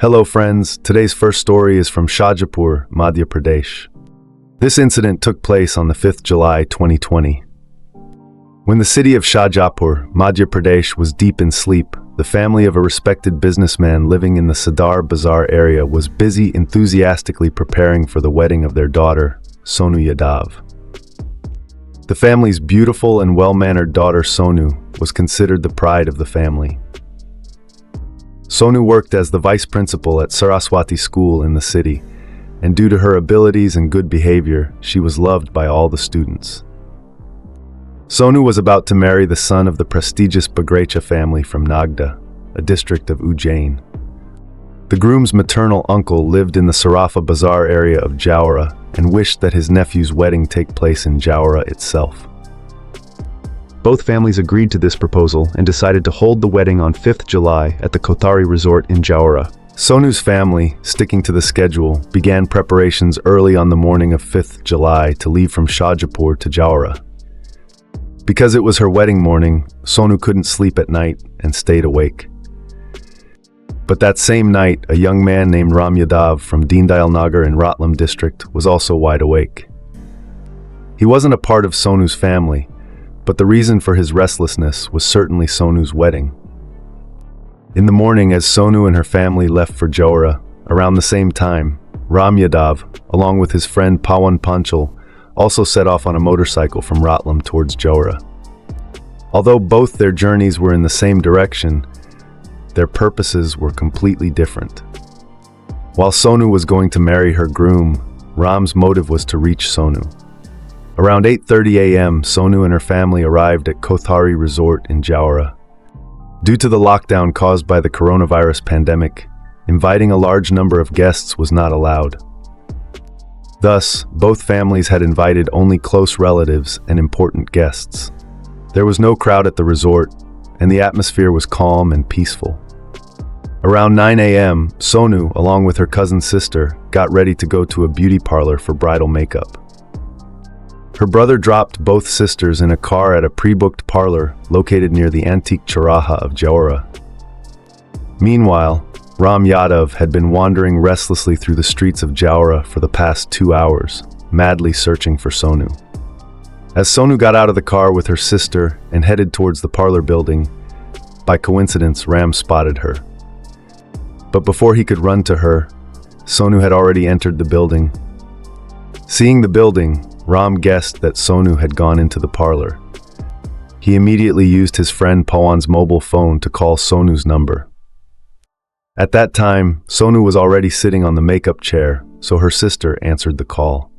Hello friends, today's first story is from Shajapur, Madhya Pradesh. This incident took place on the 5th July 2020. When the city of Shajapur, Madhya Pradesh was deep in sleep, the family of a respected businessman living in the Sadar Bazaar area was busy enthusiastically preparing for the wedding of their daughter, Sonu Yadav. The family's beautiful and well-mannered daughter Sonu was considered the pride of the family. Sonu worked as the vice principal at Saraswati School in the city, and due to her abilities and good behavior, she was loved by all the students. Sonu was about to marry the son of the prestigious Bagrecha family from Nagda, a district of Ujjain. The groom's maternal uncle lived in the Sarafa Bazaar area of Jowhara and wished that his nephew's wedding take place in Jowhara itself. Both families agreed to this proposal and decided to hold the wedding on 5th July at the Kothari Resort in Jowhara. Sonu's family, sticking to the schedule, began preparations early on the morning of 5th July to leave from Shajapur to Jowhara. Because it was her wedding morning, Sonu couldn't sleep at night and stayed awake. But that same night, a young man named Ram Yadav from Deendayal Nagar in Ratlam district was also wide awake. He wasn't a part of Sonu's family, but the reason for his restlessness was certainly Sonu's wedding. In the morning, as Sonu and her family left for Jowhara, around the same time, Ram Yadav, along with his friend Pawan Panchal, also set off on a motorcycle from Ratlam towards Jowhara. Although both their journeys were in the same direction, their purposes were completely different. While Sonu was going to marry her groom, Ram's motive was to reach Sonu. Around 8:30 a.m., Sonu and her family arrived at Kothari Resort in Jowhara. Due to the lockdown caused by the coronavirus pandemic, inviting a large number of guests was not allowed. Thus, both families had invited only close relatives and important guests. There was no crowd at the resort, and the atmosphere was calm and peaceful. Around 9 a.m., Sonu, along with her cousin sister, got ready to go to a beauty parlor for bridal makeup. Her brother dropped both sisters in a car at a pre-booked parlor located near the antique Charaha of Jowhara. Meanwhile, Ram Yadav had been wandering restlessly through the streets of Jowhara for the past 2 hours, madly searching for Sonu. As Sonu got out of the car with her sister and headed towards the parlor building, by coincidence, Ram spotted her. But before he could run to her, Sonu had already entered the building. Seeing the building, Ram guessed that Sonu had gone into the parlor. He immediately used his friend Pawan's mobile phone to call Sonu's number. At that time, Sonu was already sitting on the makeup chair, so her sister answered the call.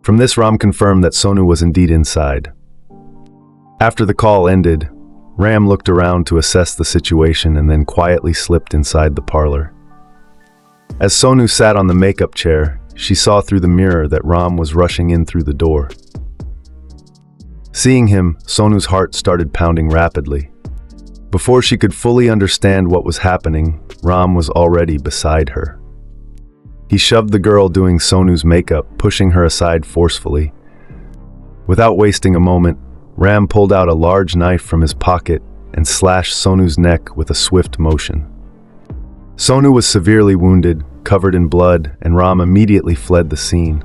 From this, Ram confirmed that Sonu was indeed inside. After the call ended, Ram looked around to assess the situation and then quietly slipped inside the parlor. As Sonu sat on the makeup chair, she saw through the mirror that Ram was rushing in through the door. Seeing him, Sonu's heart started pounding rapidly. Before she could fully understand what was happening, Ram was already beside her. He shoved the girl doing Sonu's makeup, pushing her aside forcefully. Without wasting a moment, Ram pulled out a large knife from his pocket and slashed Sonu's neck with a swift motion. Sonu was severely wounded, covered in blood, and Ram immediately fled the scene.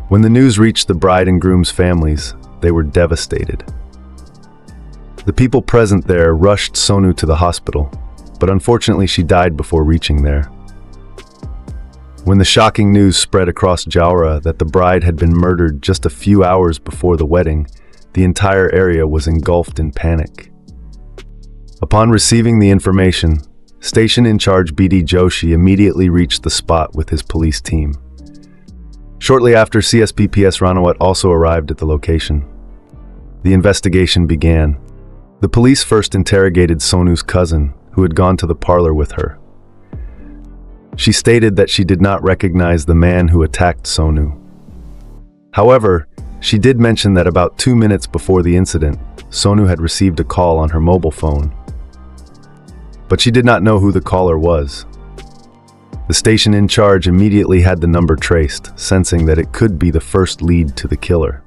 When the news reached the bride and groom's families, they were devastated. The people present there rushed Sonu to the hospital, but unfortunately she died before reaching there. When the shocking news spread across Jowhara that the bride had been murdered just a few hours before the wedding, the entire area was engulfed in panic. Upon receiving the information, Station in charge BD Joshi immediately reached the spot with his police team. Shortly after, CSP PS Ranawat also arrived at the location. The investigation began. The police first interrogated Sonu's cousin, who had gone to the parlor with her. She stated that she did not recognize the man who attacked Sonu. However, she did mention that about 2 minutes before the incident, Sonu had received a call on her mobile phone. But she did not know who the caller was. The station in charge immediately had the number traced, sensing that it could be the first lead to the killer.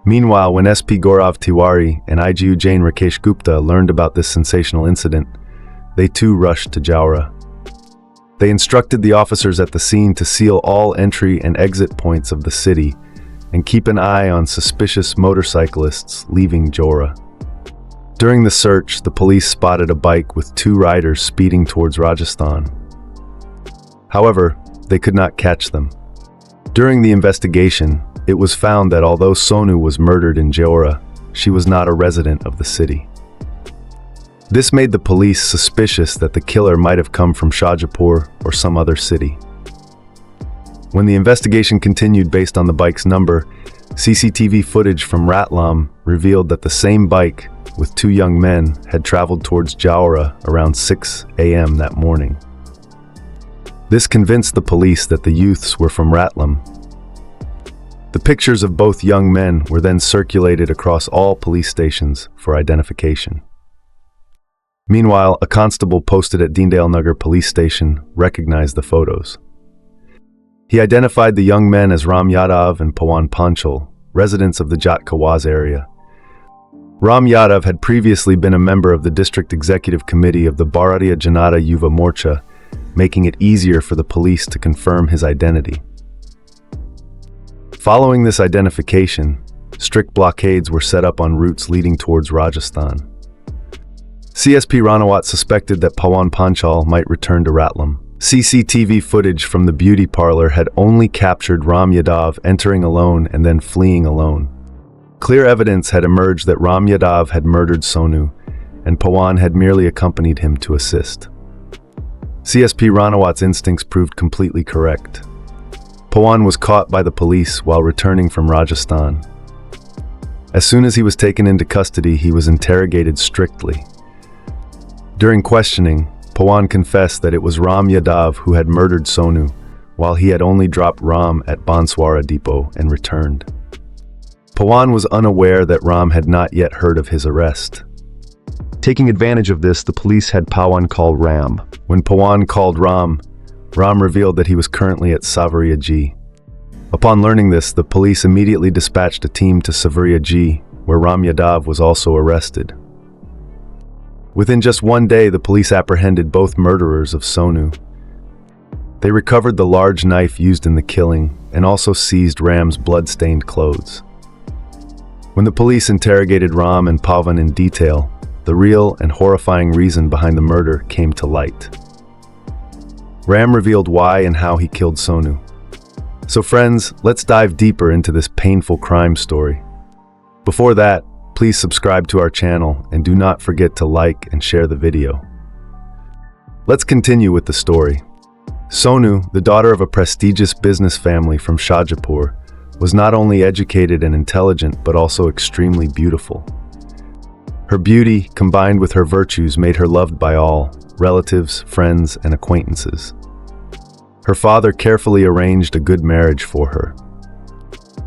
Meanwhile, when SP Gaurav Tiwari and IGU Jain Rakesh Gupta learned about this sensational incident, they too rushed to Jaora. They instructed the officers at the scene to seal all entry and exit points of the city and keep an eye on suspicious motorcyclists leaving Jaora. During the search, the police spotted a bike with 2 riders speeding towards Rajasthan. However, they could not catch them. During the investigation, it was found that although Sonu was murdered in Jaora, she was not a resident of the city. This made the police suspicious that the killer might have come from Shajapur or some other city. When the investigation continued based on the bike's number, CCTV footage from Ratlam revealed that the same bike with 2 young men had traveled towards Jaora around 6 a.m. that morning. This convinced the police that the youths were from Ratlam. The pictures of both young men were then circulated across all police stations for identification. Meanwhile, a constable posted at Deendale Nagar police station recognized the photos. He identified the young men as Ram Yadav and Pawan Panchal, residents of the Jat Kawaz area. Ram Yadav had previously been a member of the District Executive Committee of the Bharatiya Janata Yuva Morcha, making it easier for the police to confirm his identity. Following this identification, strict blockades were set up on routes leading towards Rajasthan. CSP Ranawat suspected that Pawan Panchal might return to Ratlam. CCTV footage from the beauty parlor had only captured Ram Yadav entering alone and then fleeing alone. Clear evidence had emerged that Ram Yadav had murdered Sonu, and Pawan had merely accompanied him to assist. CSP Ranawat's instincts proved completely correct. Pawan was caught by the police while returning from Rajasthan. As soon as he was taken into custody, he was interrogated strictly. During questioning, Pawan confessed that it was Ram Yadav who had murdered Sonu, while he had only dropped Ram at Banswara Depot and returned. Pawan was unaware that Ram had not yet heard of his arrest. Taking advantage of this, the police had Pawan call Ram. When Pawan called Ram, Ram revealed that he was currently at Savaria G. Upon learning this, the police immediately dispatched a team to Savaria G, where Ram Yadav was also arrested. Within just 1 day, the police apprehended both murderers of Sonu. They recovered the large knife used in the killing and also seized Ram's blood-stained clothes. When the police interrogated Ram and Pawan in detail, the real and horrifying reason behind the murder came to light. Ram revealed why and how he killed Sonu. So friends, let's dive deeper into this painful crime story. Before that, please subscribe to our channel and do not forget to like and share the video. Let's continue with the story. Sonu, the daughter of a prestigious business family from Shajapur, was not only educated and intelligent but also extremely beautiful. Her beauty, combined with her virtues, made her loved by all, relatives, friends, and acquaintances. Her father carefully arranged a good marriage for her.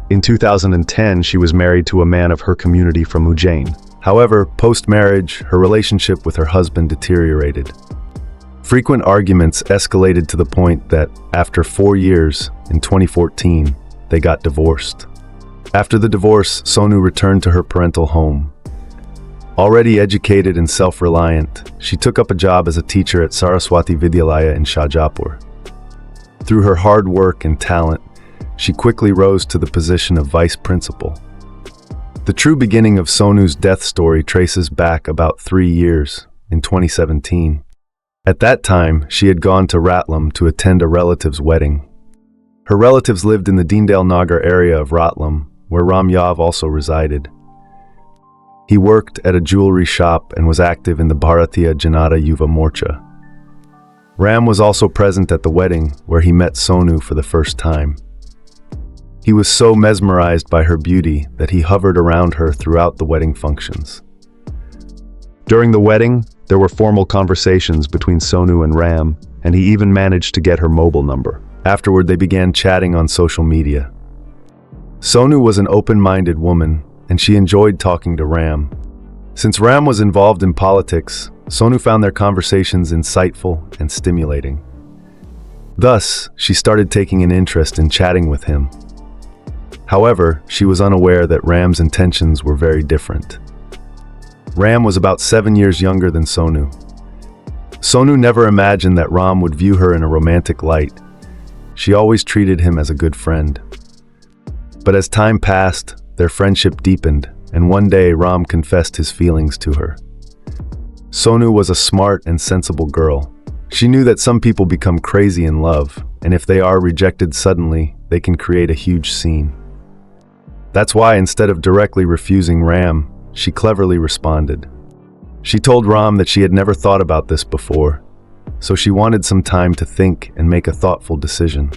In 2010, she was married to a man of her community from Ujjain. However, post-marriage, her relationship with her husband deteriorated. Frequent arguments escalated to the point that, after 4 years, in 2014, they got divorced. After the divorce, Sonu returned to her parental home. Already educated and self-reliant, she took up a job as a teacher at Saraswati Vidyalaya in Shajapur. Through her hard work and talent, she quickly rose to the position of vice principal. The true beginning of Sonu's death story traces back about 3 years, in 2017. At that time, she had gone to Ratlam to attend a relative's wedding. Her relatives lived in the Deendale Nagar area of Ratlam, where Ram Yadav also resided. He worked at a jewelry shop and was active in the Bharatiya Janata Yuva Morcha. Ram was also present at the wedding, where he met Sonu for the first time. He was so mesmerized by her beauty that he hovered around her throughout the wedding functions. During the wedding, there were formal conversations between Sonu and Ram, and he even managed to get her mobile number. Afterward, they began chatting on social media. Sonu was an open-minded woman, and she enjoyed talking to Ram. Since Ram was involved in politics, Sonu found their conversations insightful and stimulating. Thus, she started taking an interest in chatting with him. However, she was unaware that Ram's intentions were very different. Ram was about 7 years younger than Sonu. Sonu never imagined that Ram would view her in a romantic light. She always treated him as a good friend. But as time passed, their friendship deepened, and one day Ram confessed his feelings to her. Sonu was a smart and sensible girl. She knew that some people become crazy in love, and if they are rejected suddenly, they can create a huge scene. That's why instead of directly refusing Ram, she cleverly responded. She told Ram that she had never thought about this before, so she wanted some time to think and make a thoughtful decision.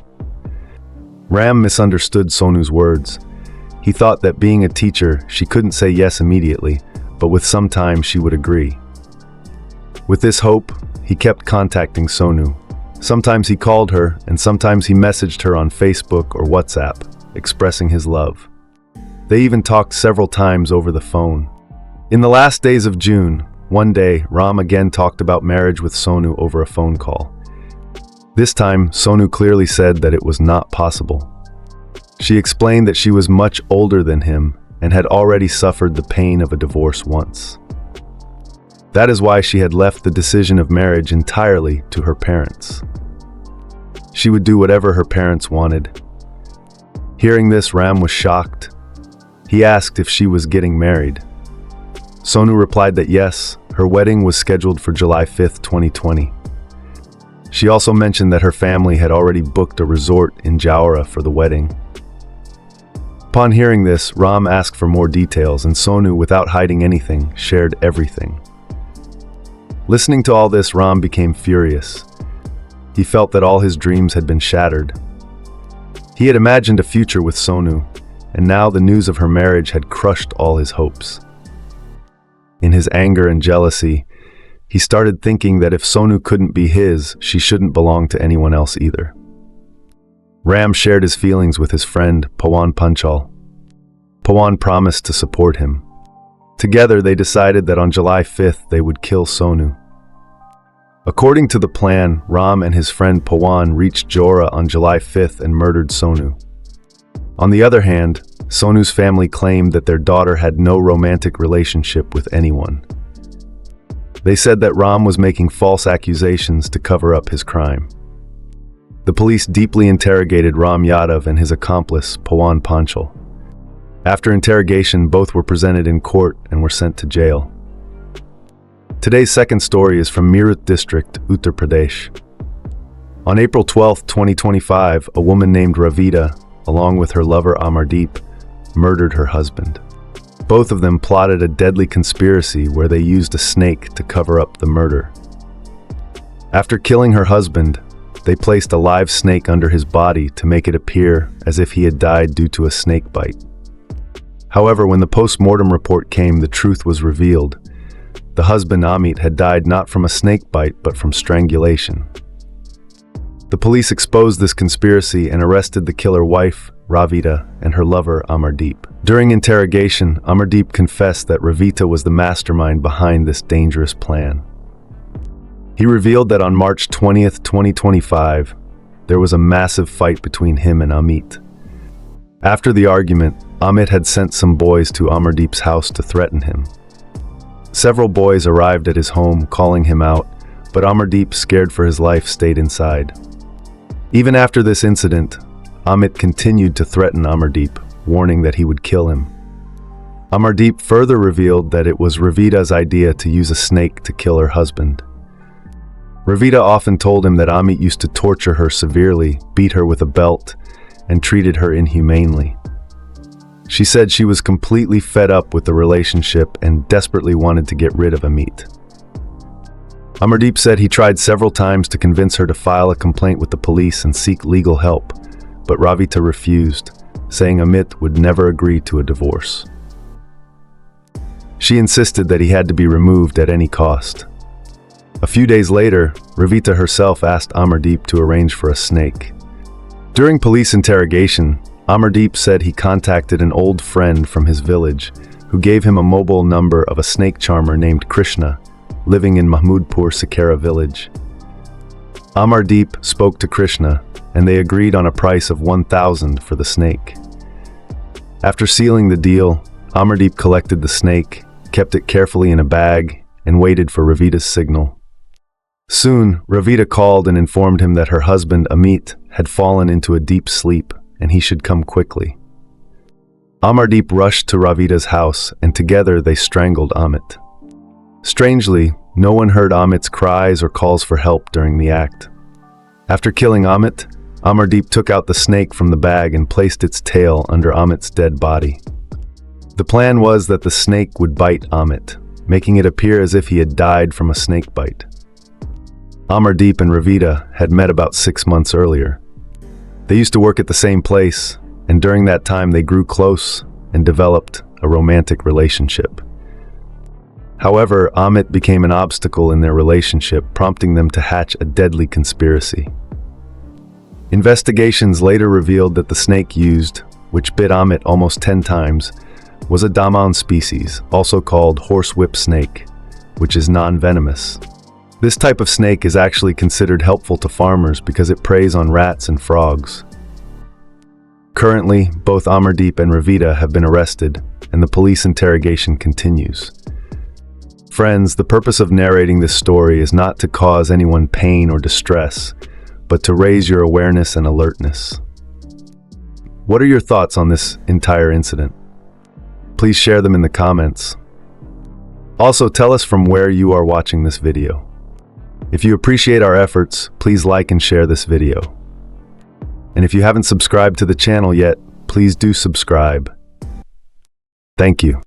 Ram misunderstood Sonu's words. He thought that being a teacher, she couldn't say yes immediately, but with some time she would agree. With this hope, he kept contacting Sonu. Sometimes he called her, and sometimes he messaged her on Facebook or WhatsApp, expressing his love. They even talked several times over the phone. In the last days of June, one day, Ram again talked about marriage with Sonu over a phone call. This time, Sonu clearly said that it was not possible. She explained that she was much older than him and had already suffered the pain of a divorce once. That is why she had left the decision of marriage entirely to her parents. She would do whatever her parents wanted. Hearing this, Ram was shocked. He asked if she was getting married. Sonu replied that yes, her wedding was scheduled for July 5, 2020. She also mentioned that her family had already booked a resort in Jaora for the wedding. Upon hearing this, Ram asked for more details, and Sonu, without hiding anything, shared everything. Listening to all this, Ram became furious. He felt that all his dreams had been shattered. He had imagined a future with Sonu, and now the news of her marriage had crushed all his hopes. In his anger and jealousy, he started thinking that if Sonu couldn't be his, she shouldn't belong to anyone else either. Ram shared his feelings with his friend, Pawan Panchal. Pawan promised to support him. Together, they decided that on July 5th, they would kill Sonu. According to the plan, Ram and his friend Pawan reached Jaora on July 5th and murdered Sonu. On the other hand, Sonu's family claimed that their daughter had no romantic relationship with anyone. They said that Ram was making false accusations to cover up his crime. The police deeply interrogated Ram Yadav and his accomplice, Pawan Panchal. After interrogation, both were presented in court and were sent to jail. Today's second story is from Meerut district, Uttar Pradesh. On April 12, 2025, a woman named Ravita, along with her lover Amardeep, murdered her husband. Both of them plotted a deadly conspiracy where they used a snake to cover up the murder. After killing her husband, they placed a live snake under his body to make it appear as if he had died due to a snake bite. However, when the post-mortem report came, the truth was revealed. The husband, Amit, had died not from a snake bite, but from strangulation. The police exposed this conspiracy and arrested the killer wife, Ravita, and her lover, Amardeep. During interrogation, Amardeep confessed that Ravita was the mastermind behind this dangerous plan. He revealed that on March 20th, 2025, there was a massive fight between him and Amit. After the argument, Amit had sent some boys to Amardeep's house to threaten him. Several boys arrived at his home, calling him out, but Amardeep, scared for his life, stayed inside. Even after this incident, Amit continued to threaten Amardeep, warning that he would kill him. Amardeep further revealed that it was Ravita's idea to use a snake to kill her husband. Ravita often told him that Amit used to torture her severely, beat her with a belt, and treated her inhumanely. She said she was completely fed up with the relationship and desperately wanted to get rid of Amit. Amardeep said he tried several times to convince her to file a complaint with the police and seek legal help, but Ravita refused, saying Amit would never agree to a divorce. She insisted that he had to be removed at any cost. A few days later, Ravita herself asked Amardeep to arrange for a snake. During police interrogation, Amardeep said he contacted an old friend from his village who gave him a mobile number of a snake charmer named Krishna, living in Mahmudpur Sakara village. Amardeep spoke to Krishna, and they agreed on a price of 1,000 for the snake. After sealing the deal, Amardeep collected the snake, kept it carefully in a bag, and waited for Ravita's signal. Soon, Ravita called and informed him that her husband, Amit, had fallen into a deep sleep and he should come quickly. Amardeep rushed to Ravita's house and together they strangled Amit. Strangely, no one heard Amit's cries or calls for help during the act. After killing Amit, Amardeep took out the snake from the bag and placed its tail under Amit's dead body. The plan was that the snake would bite Amit, making it appear as if he had died from a snake bite. Amardeep and Ravita had met about 6 months earlier. They used to work at the same place, and during that time they grew close and developed a romantic relationship. However, Amit became an obstacle in their relationship, prompting them to hatch a deadly conspiracy. Investigations later revealed that the snake used, which bit Amit almost 10 times, was a Daman species, also called horsewhip snake, which is non-venomous. This type of snake is actually considered helpful to farmers because it preys on rats and frogs. Currently, both Amardeep and Ravita have been arrested, and the police interrogation continues. Friends, the purpose of narrating this story is not to cause anyone pain or distress, but to raise your awareness and alertness. What are your thoughts on this entire incident? Please share them in the comments. Also, tell us from where you are watching this video. If you appreciate our efforts, please like and share this video. And if you haven't subscribed to the channel yet, please do subscribe. Thank you.